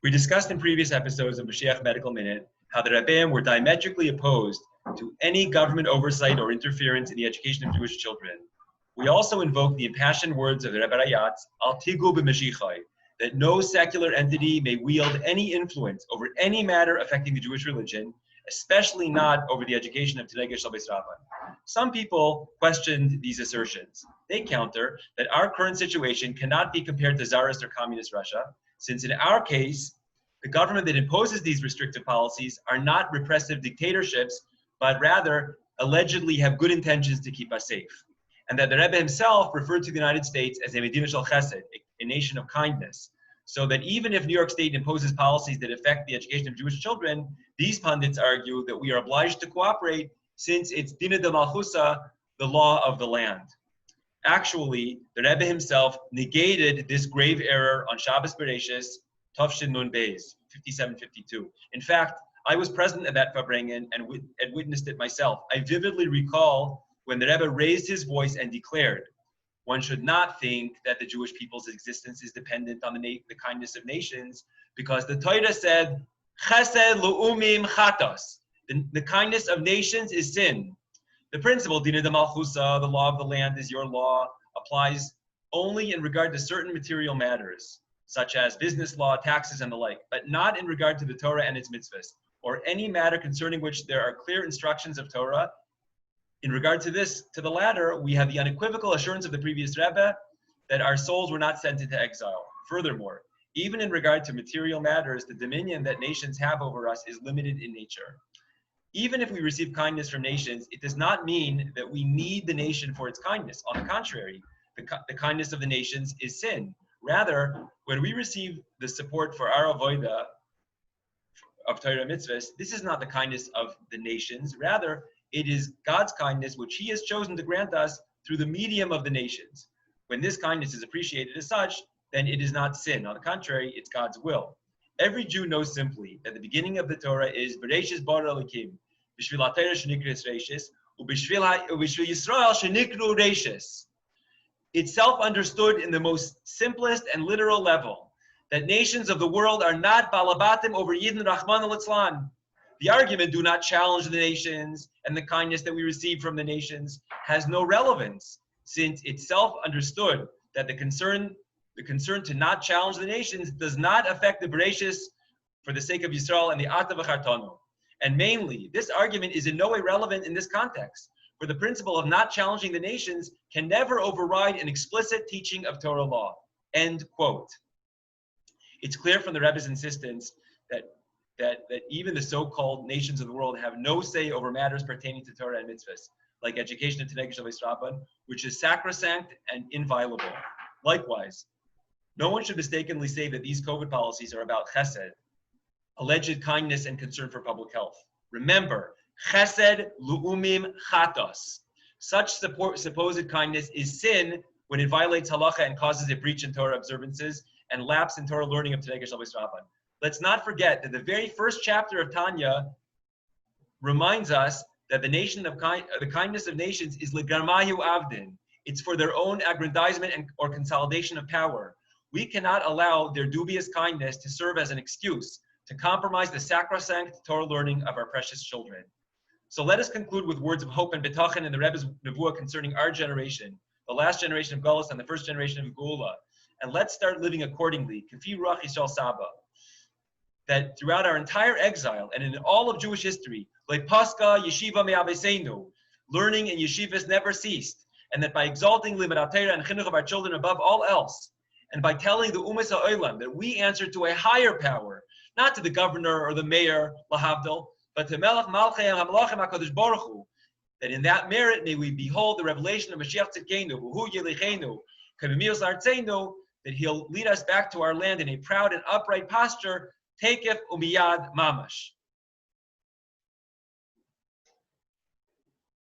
We discussed in previous episodes of Moshiach Medical Minute how the Rebbeim were diametrically opposed to any government oversight or interference in the education of Jewish children. We also invoked the impassioned words of the Rebbe Rayatz, Al tigu b'Mashiachai, that no secular entity may wield any influence over any matter affecting the Jewish religion, especially not over the education of Tnei Shel Beis Rabban. Some people questioned these assertions. They counter that our current situation cannot be compared to Tsarist or communist Russia, since in our case, the government that imposes these restrictive policies are not repressive dictatorships, but rather allegedly have good intentions to keep us safe. And that the Rebbe himself referred to the United States as a Medina Shel Chesed, a nation of kindness. So that even if New York State imposes policies that affect the education of Jewish children, these pundits argue that we are obliged to cooperate since it's Dina de Malchusa, the law of the land. Actually, the Rebbe himself negated this grave error on Shabbos Bereshis, Tavshin Nun Beis, 5752. In fact, I was present at that Farbrengen and witnessed it myself. I vividly recall when the Rebbe raised his voice and declared, one should not think that the Jewish people's existence is dependent on the kindness of nations, because the Torah said, Chesed lu'umim chatos. The kindness of nations is sin. The principle, Dina de Malchusa, the law of the land is your law, applies only in regard to certain material matters, such as business law, taxes, and the like, but not in regard to the Torah and its mitzvahs, or any matter concerning which there are clear instructions of Torah. In regard to this, to the latter, we have the unequivocal assurance of the previous Rebbe that our souls were not sent into exile. Furthermore, even in regard to material matters, the dominion that nations have over us is limited in nature. Even if we receive kindness from nations, it does not mean that we need the nation for its kindness. On the contrary, the kindness of the nations is sin. Rather, when we receive the support for our avodah of Torah mitzvahs, this is not the kindness of the nations. Rather, it is God's kindness which He has chosen to grant us through the medium of the nations. When this kindness is appreciated as such, then it is not sin. On the contrary, it's God's will. Every Jew knows simply that the beginning of the Torah is Bereshis bara Elokim, b'shvil ha'Torah shenikras reishis, u'b'shvil Yisrael shenikru reishis. It's self-understood in the most simplest and literal level that nations of the world are not balabatim over Yidden Rahman al-Itzlan. The argument, do not challenge the nations, and the kindness that we receive from the nations has no relevance, since it's self-understood that the concern to not challenge the nations does not affect the Bereshis for the sake of Yisrael and the Ata v'Chartanu. And mainly, this argument is in no way relevant in this context, where the principle of not challenging the nations can never override an explicit teaching of Torah law. End quote. It's clear from the Rebbe's insistence that even the so-called nations of the world have no say over matters pertaining to Torah and mitzvahs, like education of Tnei Shel Beis Rabban, which is sacrosanct and inviolable. Likewise, no one should mistakenly say that these COVID policies are about chesed, alleged kindness and concern for public health. Remember, chesed lu'umim chatos. Such supposed kindness is sin when it violates halacha and causes a breach in Torah observances and lapse in Torah learning of Tnei Shel Beis Rabban. Let's not forget that the very first chapter of Tanya reminds us that the kindness of nations is legarmayu avdin. It's for their own aggrandizement or consolidation of power. We cannot allow their dubious kindness to serve as an excuse to compromise the sacrosanct Torah learning of our precious children. So let us conclude with words of hope and betachin in the Rebbe's nevuah concerning our generation, the last generation of Golus and the first generation of Geula. And let's start living accordingly. Kafi ruach Yisrael Saba. That throughout our entire exile and in all of Jewish history, like Pascha, Yeshiva me'abeseinu, learning and yeshivas never ceased, and that by exalting limud HaTorah and chinuch of our children above all else, and by telling the Umas HaOlam that we answer to a higher power, not to the governor or the mayor, lahavdil, but to Melech Malchei HaMelachim HaKadosh Baruch Hu, that in that merit may we behold the revelation of Mashiach Tzidkenu, Hu Yelichenu, Kavimios Artzeinu, that He'll lead us back to our land in a proud and upright posture, Tekef umiyad mamash.